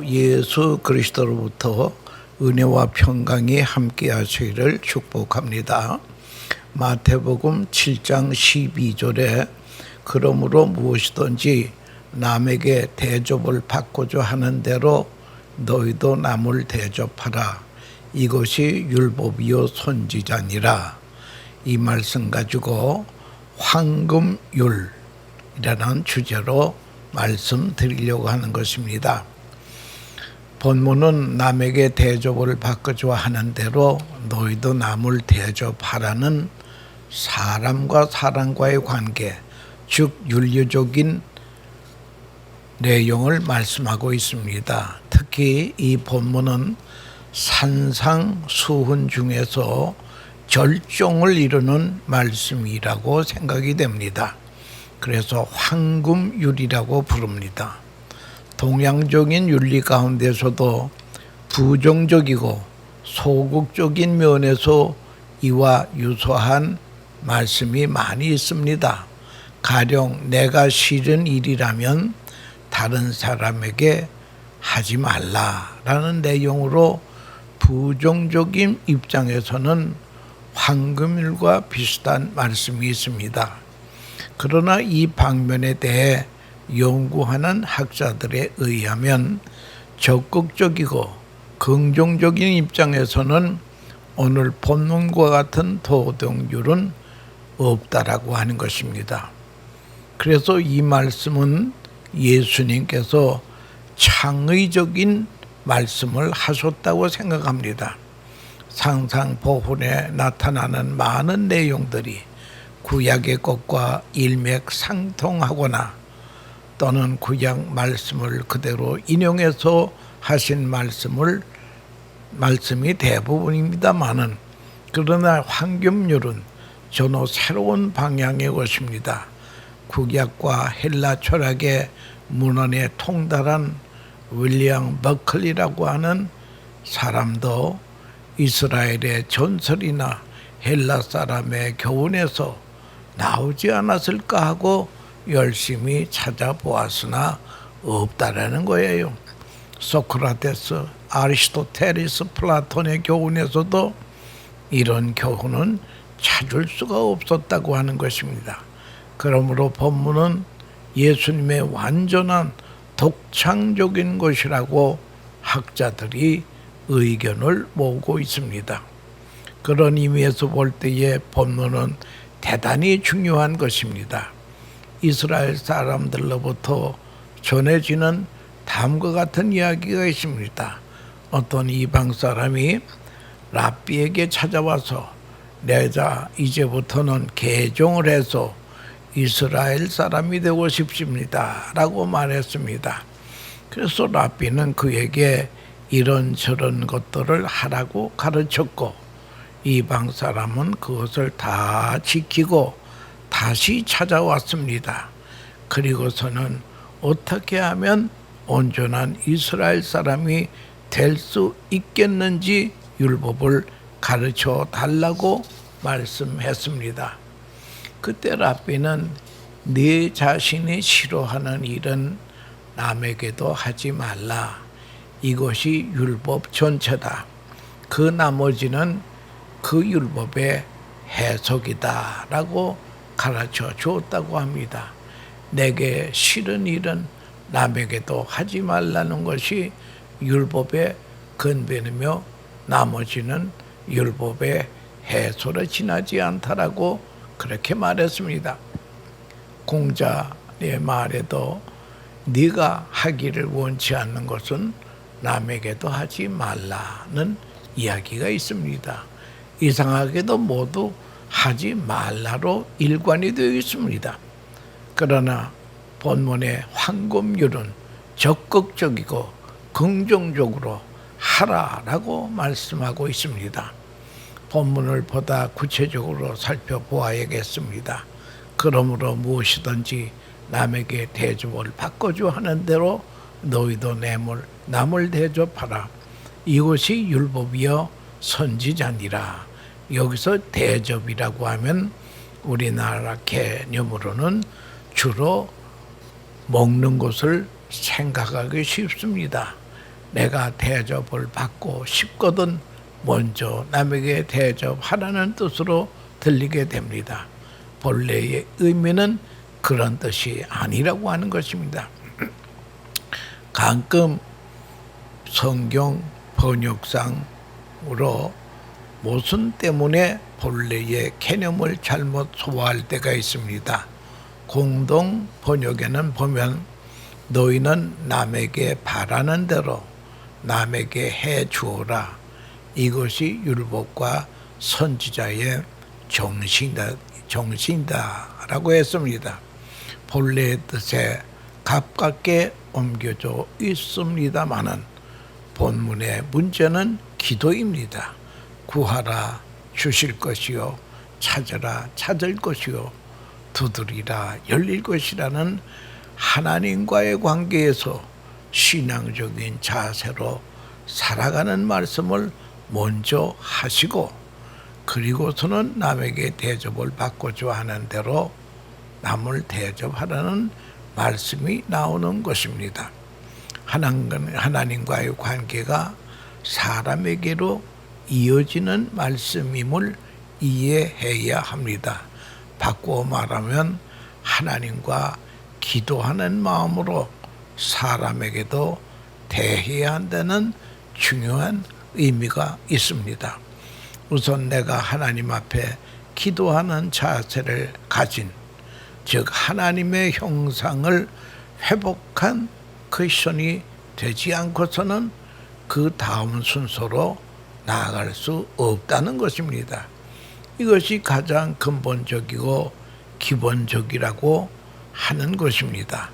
예수 그리스도로부터 은혜와 평강이 함께 하시기를 축복합니다. 마태복음 7장 12절에 그러므로 무엇이든지 남에게 대접을 받고자 하는 대로 너희도 남을 대접하라. 이것이 율법이요 선지자니라. 이 말씀 가지고 황금율이라는 주제로 말씀드리려고 하는 것입니다. 본문은 남에게 대접을 받고자 하는 대로 너희도 남을 대접하라는 사람과 사람과의 관계, 즉 윤리적인 내용을 말씀하고 있습니다. 특히 이 본문은 산상수훈 중에서 절정을 이루는 말씀이라고 생각이 됩니다. 그래서 황금율이라고 부릅니다. 동양적인 윤리 가운데서도 부정적이고 소극적인 면에서 이와 유사한 말씀이 많이 있습니다. 가령 내가 싫은 일이라면 다른 사람에게 하지 말라라는 내용으로 부정적인 입장에서는 황금율과 비슷한 말씀이 있습니다. 그러나 이 방면에 대해 연구하는 학자들에 의하면 적극적이고 긍정적인 입장에서는 오늘 본문과 같은 도덕률은 없다라고 하는 것입니다. 그래서 이 말씀은 예수님께서 창의적인 말씀을 하셨다고 생각합니다. 상상포훈에 나타나는 많은 내용들이 구약의 것과 일맥상통하거나 또는 구약 말씀을 그대로 인용해서 하신 말씀이 대부분입니다마는 그러나 황금률은 전혀 새로운 방향의 것입니다. 구약과 헬라 철학의 문헌에 통달한 윌리엄 버클리라고 하는 사람도 이스라엘의 전설이나 헬라 사람의 교훈에서 나오지 않았을까 하고 열심히 찾아보았으나 없다라는 거예요. 소크라테스, 아리스토텔레스, 플라톤의 교훈에서도 이런 교훈은 찾을 수가 없었다고 하는 것입니다. 그러므로 본문은 예수님의 완전한 독창적인 것이라고 학자들이 의견을 모으고 있습니다. 그런 의미에서 볼 때에 본문은 대단히 중요한 것입니다. 이스라엘 사람들로부터 전해지는 다음과 같은 이야기가 있습니다. 어떤 이방 사람이 랍비에게 찾아와서 내가 이제부터는 개종을 해서 이스라엘 사람이 되고 싶습니다 라고 말했습니다. 그래서 랍비는 그에게 이런저런 것들을 하라고 가르쳤고 이방 사람은 그것을 다 지키고 다시 찾아왔습니다. 그리고서는 어떻게 하면 온전한 이스라엘 사람이 될 수 있겠는지 율법을 가르쳐 달라고 말씀했습니다. 그때 랍비는 네 자신이 싫어하는 일은 남에게도 하지 말라. 이것이 율법 전체다. 그 나머지는 그 율법의 해석이다 라고 가르쳐 주었다고 합니다. 내게 싫은 일은 남에게도 하지 말라는 것이 율법의 근본이며 나머지는 율법의 해소를 지나지 않다라고 그렇게 말했습니다. 공자의 말에도 네가 하기를 원치 않는 것은 남에게도 하지 말라는 이야기가 있습니다. 이상하게도 모두 하지 말라로 일관이 되어 있습니다. 그러나 본문의 황금률은 적극적이고 긍정적으로 하라라고 말씀하고 있습니다. 본문을 보다 구체적으로 살펴보아야겠습니다. 그러므로 무엇이든지 남에게 대접을 받고자 하는 대로 너희도 남을 대접하라. 이것이 율법이요 선지자니라. 여기서 대접이라고 하면 우리나라 개념으로는 주로 먹는 것을 생각하기 쉽습니다. 내가 대접을 받고 싶거든 먼저 남에게 대접하라는 뜻으로 들리게 됩니다. 본래의 의미는 그런 뜻이 아니라고 하는 것입니다. 가끔 성경 번역상으로 모순 때문에 본래의 개념을 잘못 소화할 때가 있습니다. 공동 번역에는 보면 너희는 남에게 바라는 대로 남에게 해 주어라. 이것이 율법과 선지자의 정신이다라고 했습니다. 본래의 뜻에 가깝게 옮겨져 있습니다마는 본문의 문제는 기도입니다. 구하라 주실 것이요 찾으라 찾을 것이요 두드리라 열릴 것이라는 하나님과의 관계에서 신앙적인 자세로 살아가는 말씀을 먼저 하시고 그리고서는 남에게 대접을 받고자 하는 대로 남을 대접하라는 말씀이 나오는 것입니다. 하나님과의 관계가 사람에게로 이어지는 말씀임을 이해해야 합니다. 바꾸어 말하면 하나님과 기도하는 마음으로 사람에게도 대해야 한다는 중요한 의미가 있습니다. 우선 내가 하나님 앞에 기도하는 자세를 가진, 즉 하나님의 형상을 회복한 크리스천이 되지 않고서는 그 다음 순서로 나아갈 수 없다는 것입니다. 이것이 가장 근본적이고 기본적이라고 하는 것입니다.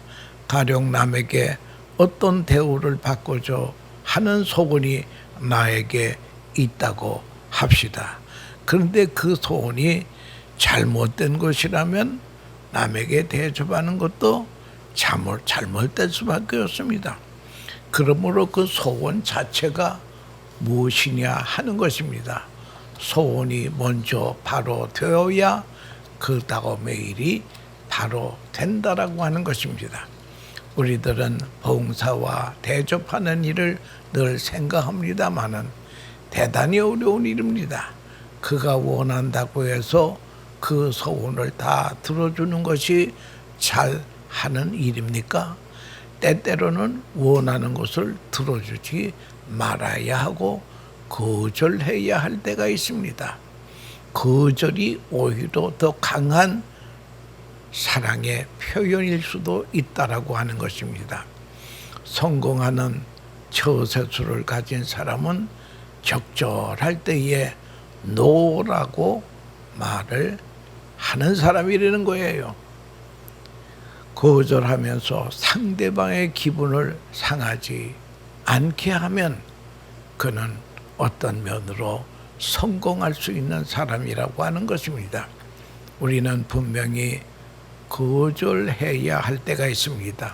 가령 남에게 어떤 대우를 받고자 하는 소원이 나에게 있다고 합시다. 그런데 그 소원이 잘못된 것이라면 남에게 대접하는 것도 잘못될 수밖에 없습니다. 그러므로 그 소원 자체가 무엇이냐 하는 것입니다. 소원이 먼저 바로 되어야 그 다음의 일이 바로 된다라고 하는 것입니다. 우리들은 봉사와 대접하는 일을 늘 생각합니다마는 대단히 어려운 일입니다. 그가 원한다고 해서 그 소원을 다 들어주는 것이 잘 하는 일입니까? 때때로는 원하는 것을 들어주지 말아야 하고 거절해야 할 때가 있습니다. 거절이 오히려 더 강한 사랑의 표현일 수도 있다라고 하는 것입니다. 성공하는 처세술을 가진 사람은 적절할 때에 노라고 말을 하는 사람이라는 거예요. 거절하면서 상대방의 기분을 상하지 않게 하면 그는 어떤 면으로 성공할 수 있는 사람이라고 하는 것입니다. 우리는 분명히 거절해야 할 때가 있습니다.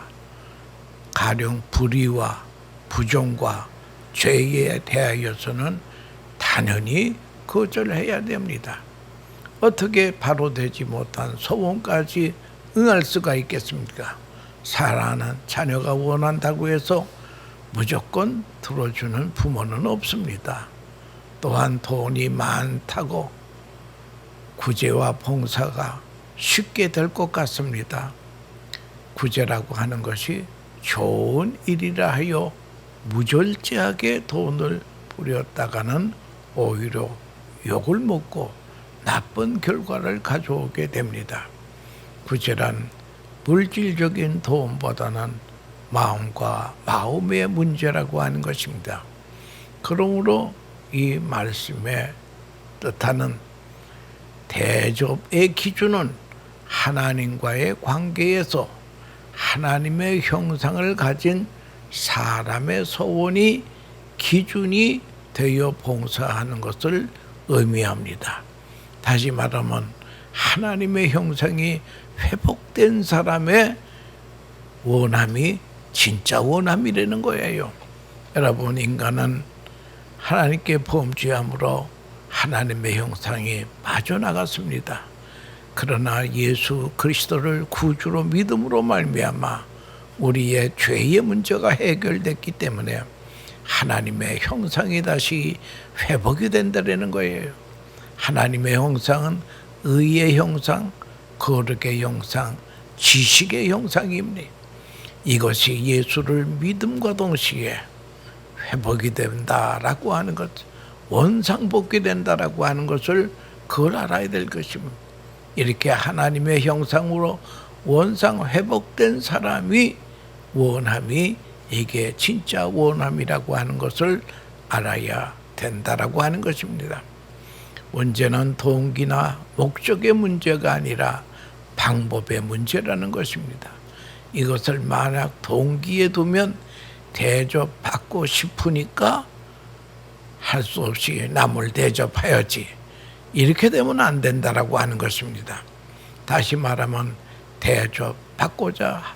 가령 불의와 부정과 죄에 대하여서는 당연히 거절해야 됩니다. 어떻게 바로 되지 못한 소원까지 응할 수가 있겠습니까? 사랑하는 자녀가 원한다고 해서 무조건 들어주는 부모는 없습니다. 또한 돈이 많다고 구제와 봉사가 쉽게 될 것 같습니다. 구제라고 하는 것이 좋은 일이라 하여 무절제하게 돈을 부렸다가는 오히려 욕을 먹고 나쁜 결과를 가져오게 됩니다. 구제란 물질적인 도움보다는 마음과 마음의 문제라고 하는 것입니다. 그러므로 이 말씀에 뜻하는 대접의 기준은 하나님과의 관계에서 하나님의 형상을 가진 사람의 소원이 기준이 되어 봉사하는 것을 의미합니다. 다시 말하면 하나님의 형상이 회복된 사람의 원함이 진짜 원함이라는 거예요. 여러분, 인간은 하나님께 범죄함으로 하나님의 형상이 빠져나갔습니다. 그러나 예수 그리스도를 구주로 믿음으로 말미암아 우리의 죄의 문제가 해결됐기 때문에 하나님의 형상이 다시 회복이 된다는 거예요. 하나님의 형상은 의의 형상, 거룩의 형상, 지식의 형상입니다. 이것이 예수를 믿음과 동시에 회복이 된다라고 하는 것, 원상복귀 된다라고 하는 것을 그걸 알아야 될 것입니다. 이렇게 하나님의 형상으로 원상 회복된 사람이 원함이 이게 진짜 원함이라고 하는 것을 알아야 된다라고 하는 것입니다. 문제는 동기나 목적의 문제가 아니라 방법의 문제라는 것입니다. 이것을 만약 동기에 두면 대접받고 싶으니까 할 수 없이 남을 대접하여지, 이렇게 되면 안 된다라고 하는 것입니다. 다시 말하면 대접받고자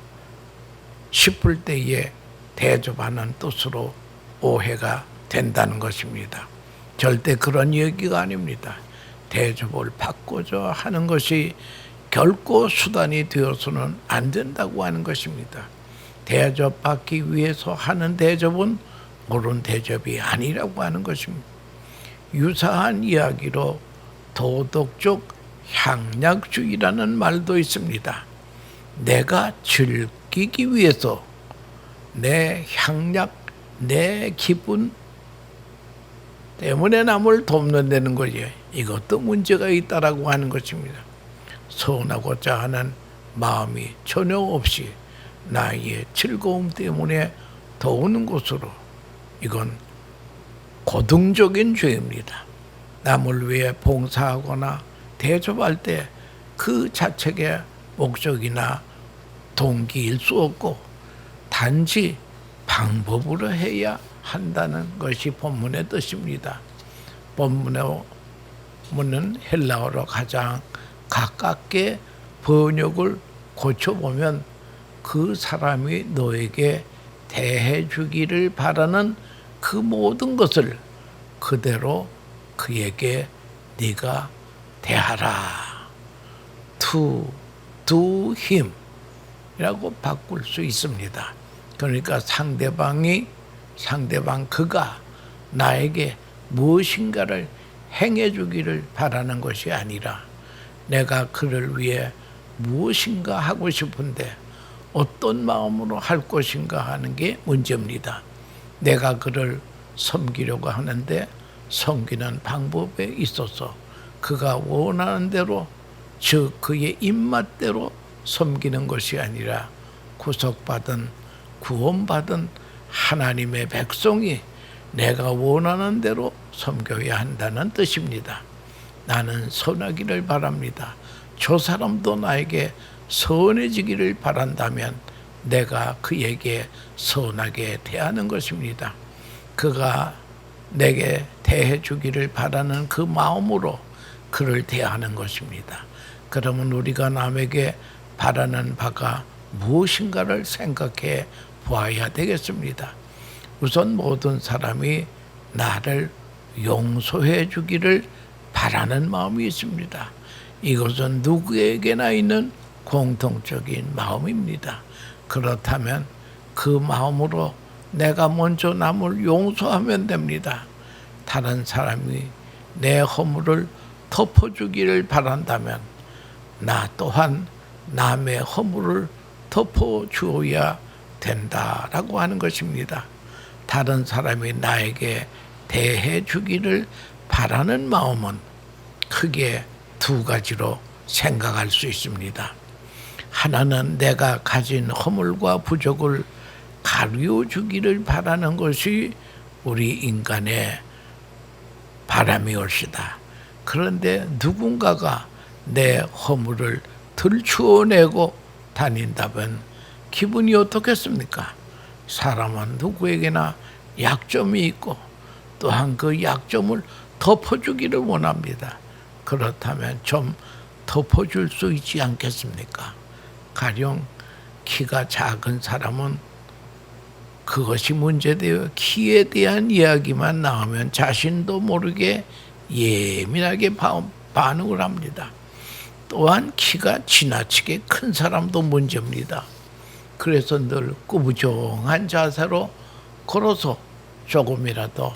싶을 때에 대접하는 뜻으로 오해가 된다는 것입니다. 절대 그런 얘기가 아닙니다. 대접을 받고자 하는 것이 결코 수단이 되어서는 안 된다고 하는 것입니다. 대접받기 위해서 하는 대접은 옳은 대접이 아니라고 하는 것입니다. 유사한 이야기로 도덕적 향락주의라는 말도 있습니다. 내가 즐기기 위해서 내 향락, 내 기분 때문에 남을 돕는다는 거지. 이것도 문제가 있다라고 하는 것입니다. 선하고자 하는 마음이 전혀 없이 나의 즐거움 때문에 도우는 것으로, 이건 고등적인 죄입니다. 남을 위해 봉사하거나 대접할 때 그 자체의 목적이나 동기일 수 없고 단지 방법으로 해야 한다는 것이 본문의 뜻입니다. 본문은 헬라어로 가장 가깝게 번역을 고쳐보면 그 사람이 너에게 대해 주기를 바라는 그 모든 것을 그대로 그에게 네가 대하라. To do him 이라고 바꿀 수 있습니다. 그러니까 상대방 그가 나에게 무엇인가를 행해 주기를 바라는 것이 아니라 내가 그를 위해 무엇인가 하고 싶은데 어떤 마음으로 할 것인가 하는 게 문제입니다. 내가 그를 섬기려고 하는데 섬기는 방법에 있어서 그가 원하는 대로, 즉 그의 입맛대로 섬기는 것이 아니라 구속받은, 구원받은 하나님의 백성이 내가 원하는 대로 섬겨야 한다는 뜻입니다. 나는 선하기를 바랍니다. 저 사람도 나에게 선해지기를 바란다면 내가 그에게 선하게 대하는 것입니다. 그가 내게 대해 주기를 바라는 그 마음으로 그를 대하는 것입니다. 그러면 우리가 남에게 바라는 바가 무엇인가를 생각해 보아야 되겠습니다. 우선 모든 사람이 나를 용서해 주기를 바라는 마음이 있습니다. 이것은 누구에게나 있는 공통적인 마음입니다. 그렇다면 그 마음으로 내가 먼저 남을 용서하면 됩니다. 다른 사람이 내 허물을 덮어주기를 바란다면 나 또한 남의 허물을 덮어주어야 된다라고 하는 것입니다. 다른 사람이 나에게 대해 주기를 바라는 마음은 크게 두 가지로 생각할 수 있습니다. 하나는 내가 가진 허물과 부족을 가리워 주기를 바라는 것이 우리 인간의 바람이올시다. 그런데 누군가가 내 허물을 들추어내고 다닌다면 기분이 어떻겠습니까? 사람은 누구에게나 약점이 있고 또한 그 약점을 덮어주기를 원합니다. 그렇다면 좀 덮어줄 수 있지 않겠습니까? 가령 키가 작은 사람은 그것이 문제되어 키에 대한 이야기만 나오면 자신도 모르게 예민하게 반응을 합니다. 또한 키가 지나치게 큰 사람도 문제입니다. 그래서 늘 꾸부정한 자세로 걸어서 조금이라도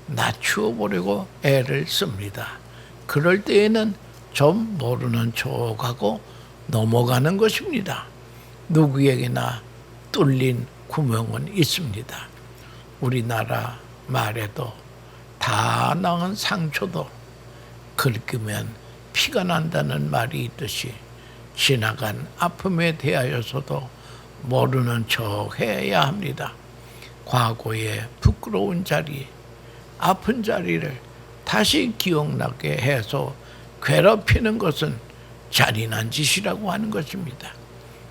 낮추어 보려고 애를 씁니다. 그럴 때에는 좀 모르는 척하고 넘어가는 것입니다. 누구에게나 뚫린 구멍은 있습니다. 우리나라 말에도 다 나은 상처도 긁으면 피가 난다는 말이 있듯이 지나간 아픔에 대하여서도 모르는 척 해야 합니다. 과거의 부끄러운 자리, 아픈 자리를 다시 기억나게 해서 괴롭히는 것은 잔인한 짓이라고 하는 것입니다.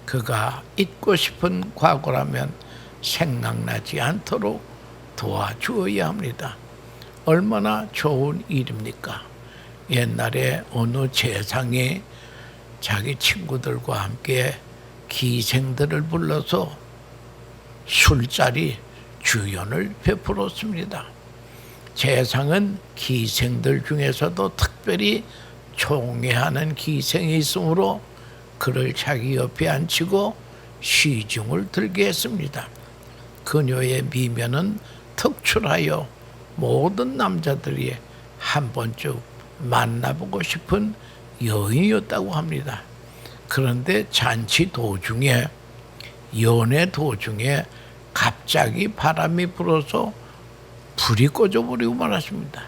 그가 잊고 싶은 과거라면 생각나지 않도록 도와주어야 합니다. 얼마나 좋은 일입니까? 옛날에 어느 재상에 자기 친구들과 함께 기생들을 불러서 술자리 주연을 베풀었습니다. 재상은 기생들 중에서도 특별히 총애하는 기생이 있으므로 그를 자기 옆에 앉히고 시중을 들게 했습니다. 그녀의 미면은 특출하여 모든 남자들이 한 번쯤 만나보고 싶은 여인이었다고 합니다. 그런데 잔치 도중에, 연애 도중에 갑자기 바람이 불어서 불이 꺼져버리고 말았습니다.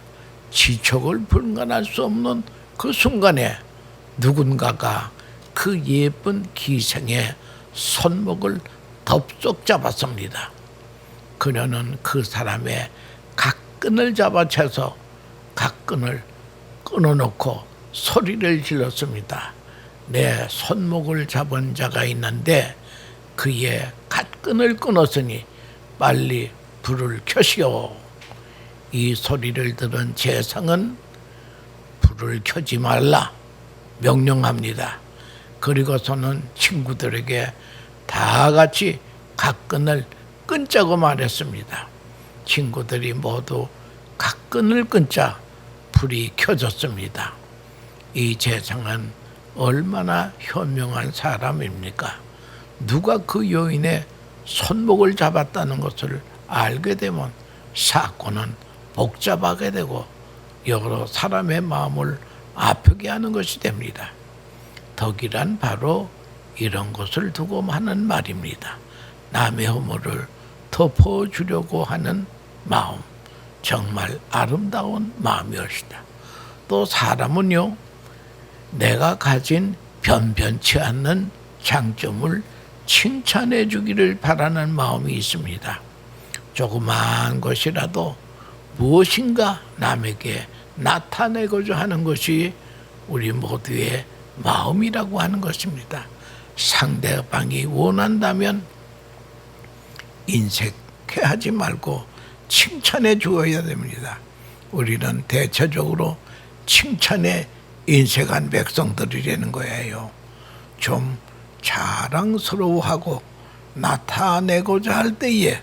지척을 분간할 수 없는 그 순간에 누군가가 그 예쁜 기생의 손목을 덥석 잡았습니다. 그녀는 그 사람의 각끈을 잡아채서 각끈을 끊어놓고 소리를 질렀습니다. 내 손목을 잡은 자가 있는데 그의 각끈을 끊었으니 빨리 불을 켜시오. 이 소리를 들은 재상은 불을 켜지 말라 명령합니다. 그리고서는 친구들에게 다 같이 각끈을 끊자고 말했습니다. 친구들이 모두 각끈을 끊자 불이 켜졌습니다. 이 재상은 얼마나 현명한 사람입니까? 누가 그 여인의 손목을 잡았다는 것을 알게 되면 사건은 복잡하게 되고 여러 사람의 마음을 아프게 하는 것이 됩니다. 덕이란 바로 이런 것을 두고 하는 말입니다. 남의 허물을 덮어주려고 하는 마음, 정말 아름다운 마음이었다. 또 사람은요, 내가 가진 변변치 않는 장점을 칭찬해 주기를 바라는 마음이 있습니다. 조그마한 것이라도 무엇인가 남에게 나타내고자 하는 것이 우리 모두의 마음이라고 하는 것입니다. 상대방이 원한다면 인색해하지 말고 칭찬해 주어야 됩니다. 우리는 대체적으로 칭찬에 인색한 백성들이라는 거예요. 좀 자랑스러워하고 나타내고자 할 때에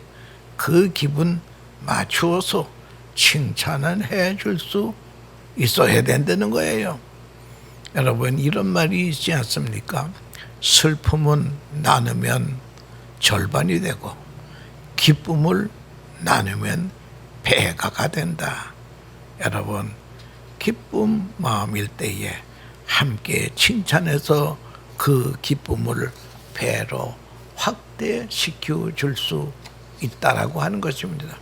그 기분 맞추어서 칭찬을 해줄 수 있어야 된다는 거예요. 여러분, 이런 말이 있지 않습니까? 슬픔은 나누면 절반이 되고 기쁨을 나누면 배가가 된다. 여러분, 기쁨 마음일 때에 함께 칭찬해서 그 기쁨을 배로 확대시켜 줄 수 있다라고 하는 것입니다.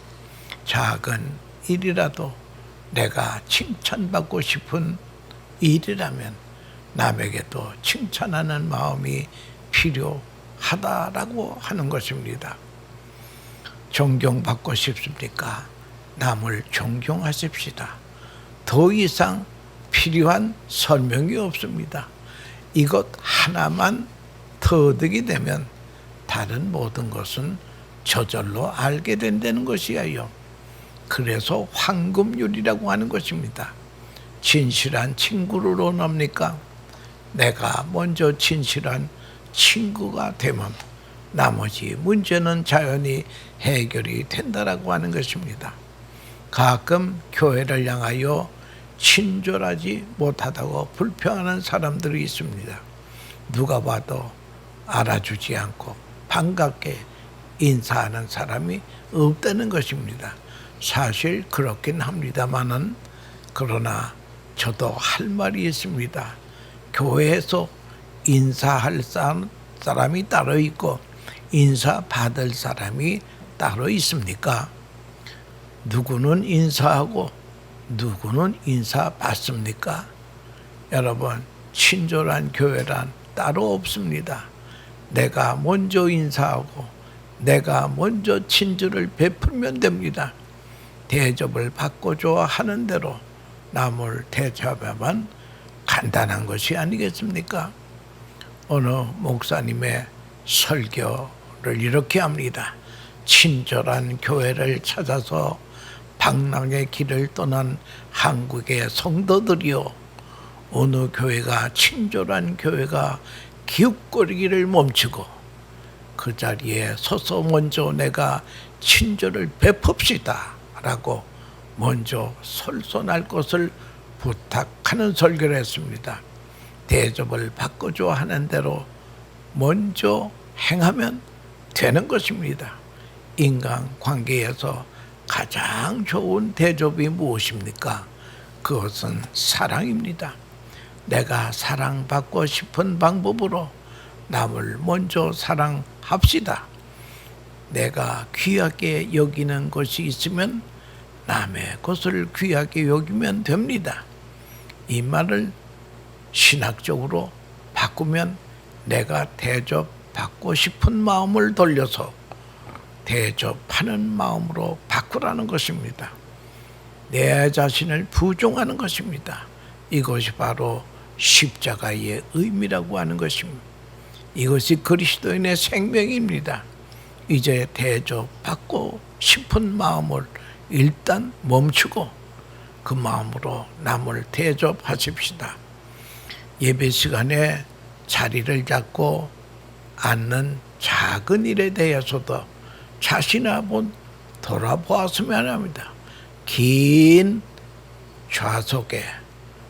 작은 일이라도 내가 칭찬받고 싶은 일이라면 남에게도 칭찬하는 마음이 필요하다라고 하는 것입니다. 존경받고 싶습니까? 남을 존경하십시다. 더 이상 필요한 설명이 없습니다. 이것 하나만 터득이 되면 다른 모든 것은 저절로 알게 된다는 것이에요. 그래서 황금률이라고 하는 것입니다. 진실한 친구를 원합니까? 내가 먼저 진실한 친구가 되면 나머지 문제는 자연히 해결이 된다라고 하는 것입니다. 가끔 교회를 향하여 친절하지 못하다고 불평하는 사람들이 있습니다. 누가 봐도 알아주지 않고 반갑게 인사하는 사람이 없다는 것입니다. 사실 그렇긴 합니다만은 그러나 저도 할 말이 있습니다. 교회에서 인사할 사람이 따로 있고 인사받을 사람이 따로 있습니까? 누구는 인사하고 누구는 인사받습니까? 여러분, 친절한 교회란 따로 없습니다. 내가 먼저 인사하고 내가 먼저 친절을 베풀면 됩니다. 대접을 받고자 하는 대로 남을 대접하면 간단한 것이 아니겠습니까? 어느 목사님의 설교를 이렇게 합니다. 친절한 교회를 찾아서 방랑의 길을 떠난 한국의 성도들이요, 어느 교회가 친절한 교회가 기웃거리기를 멈추고 그 자리에 서서 먼저 내가 친절을 베풉시다 라고 먼저 설선할 것을 부탁하는 설교를 했습니다. 대접을 받고자 하는 대로 먼저 행하면 되는 것입니다. 인간관계에서 가장 좋은 대접이 무엇입니까? 그것은 사랑입니다. 내가 사랑받고 싶은 방법으로 남을 먼저 사랑합시다. 내가 귀하게 여기는 것이 있으면 남의 것을 귀하게 여기면 됩니다. 이 말을 신학적으로 바꾸면 내가 대접받고 싶은 마음을 돌려서 대접하는 마음으로 바꾸라는 것입니다. 내 자신을 부정하는 것입니다. 이것이 바로 십자가의 의미라고 하는 것입니다. 이것이 그리스도인의 생명입니다. 이제 대접받고 싶은 마음을 일단 멈추고 그 마음으로 남을 대접하십시다. 예배 시간에 자리를 잡고 앉는 작은 일에 대해서도 자신을 한번 돌아보았으면 합니다. 긴 좌석에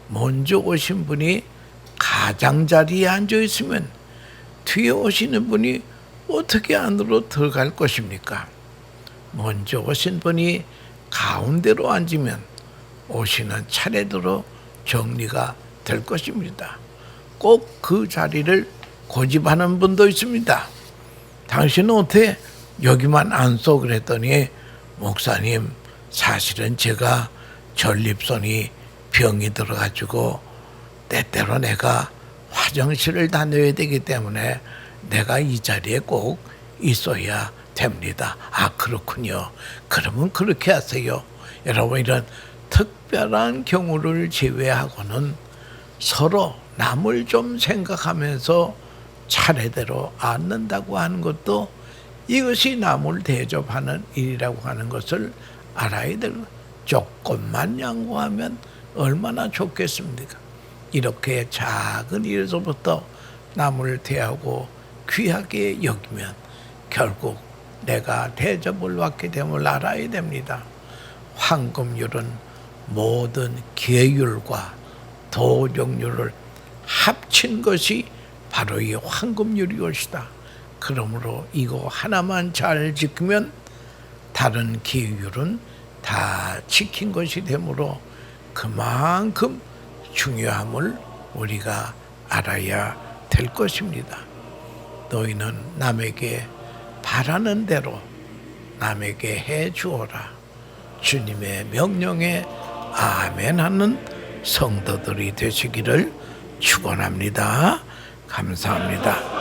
먼저 오신 분이 가장자리에 앉아 있으면 뒤에 오시는 분이 어떻게 안으로 들어갈 것입니까? 먼저 오신 분이 가운데로 앉으면 오시는 차례대로 정리가 될 것입니다. 꼭 그 자리를 고집하는 분도 있습니다. 당신은 어떻게 여기만 앉소? 그랬더니 목사님, 사실은 제가 전립선이 병이 들어가지고 때때로 내가 화장실을 다녀야 되기 때문에 내가 이 자리에 꼭 있어야 됩니다. 아, 그렇군요. 그러면 그렇게 하세요. 여러분, 이런 특별한 경우를 제외하고는 서로 남을 좀 생각하면서 차례대로 앉는다고 하는 것도 이것이 남을 대접하는 일이라고 하는 것을 알아야 되고, 조금만 양보하면 얼마나 좋겠습니까? 이렇게 작은 일에서부터 남을 대하고 귀하게 여기면 결국 내가 대접을 받게 됨을 알아야 됩니다. 황금률은 모든 계율과 도덕률을 합친 것이 바로 이 황금률이 것이다. 그러므로 이거 하나만 잘 지키면 다른 계율은 다 지킨 것이 되므로 그만큼 중요함을 우리가 알아야 될 것입니다. 너희는 남에게 바라는 대로 남에게 해 주어라. 주님의 명령에 아멘하는 성도들이 되시기를 축원합니다. 감사합니다.